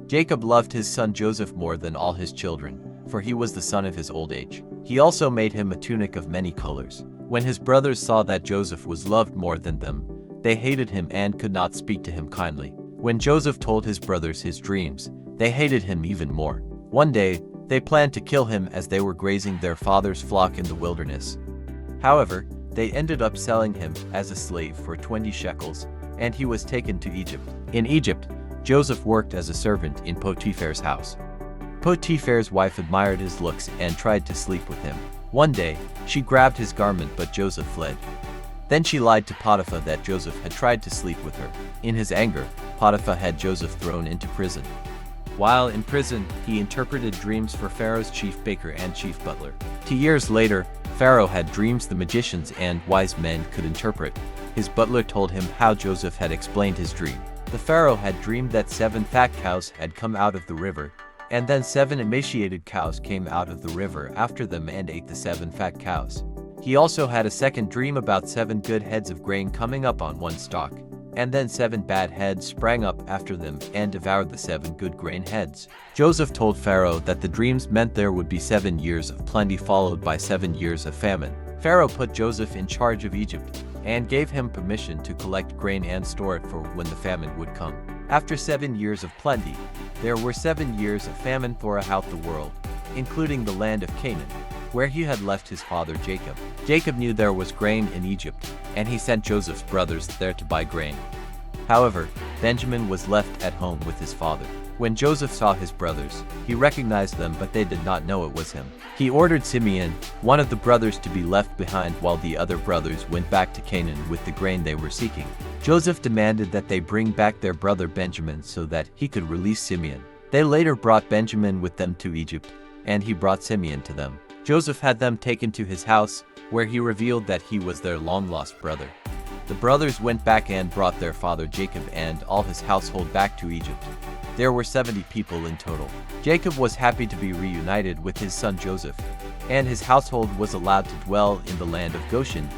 Jacob loved his son Joseph more than all his children, for he was the son of his old age. He also made him a tunic of many colors. When his brothers saw that Joseph was loved more than them, they hated him and could not speak to him kindly. When Joseph told his brothers his dreams, they hated him even more. One day, they planned to kill him as they were grazing their father's flock in the wilderness. However, they ended up selling him as a slave for 20 shekels, and he was taken to Egypt. In Egypt, Joseph worked as a servant in Potiphar's house. Potiphar's wife admired his looks and tried to sleep with him. One day, she grabbed his garment but Joseph fled. Then she lied to Potiphar that Joseph had tried to sleep with her. In his anger, Potiphar had Joseph thrown into prison. While in prison, he interpreted dreams for Pharaoh's chief baker and chief butler. 2 years later, Pharaoh had dreams the magicians and wise men could interpret. His butler told him how Joseph had explained his dream. The Pharaoh had dreamed that 7 fat cows had come out of the river, and then 7 emaciated cows came out of the river after them and ate the 7 fat cows. He also had a second dream about 7 good heads of grain coming up on one stalk, and then 7 bad heads sprang up after them and devoured the 7 good grain heads. Joseph told Pharaoh that the dreams meant there would be 7 years of plenty followed by 7 years of famine. Pharaoh put Joseph in charge of Egypt and gave him permission to collect grain and store it for when the famine would come. After 7 years of plenty, there were 7 years of famine throughout the world, including the land of Canaan, where he had left his father Jacob. Jacob knew there was grain in Egypt, and he sent Joseph's brothers there to buy grain. However, Benjamin was left at home with his father. When Joseph saw his brothers, he recognized them, but they did not know it was him. He ordered Simeon, one of the brothers, to be left behind while the other brothers went back to Canaan with the grain they were seeking. Joseph demanded that they bring back their brother Benjamin so that he could release Simeon. They later brought Benjamin with them to Egypt, and he brought Simeon to them. Joseph had them taken to his house, where he revealed that he was their long-lost brother. The brothers went back and brought their father Jacob and all his household back to Egypt. There were 70 people in total. Jacob was happy to be reunited with his son Joseph, and his household was allowed to dwell in the land of Goshen,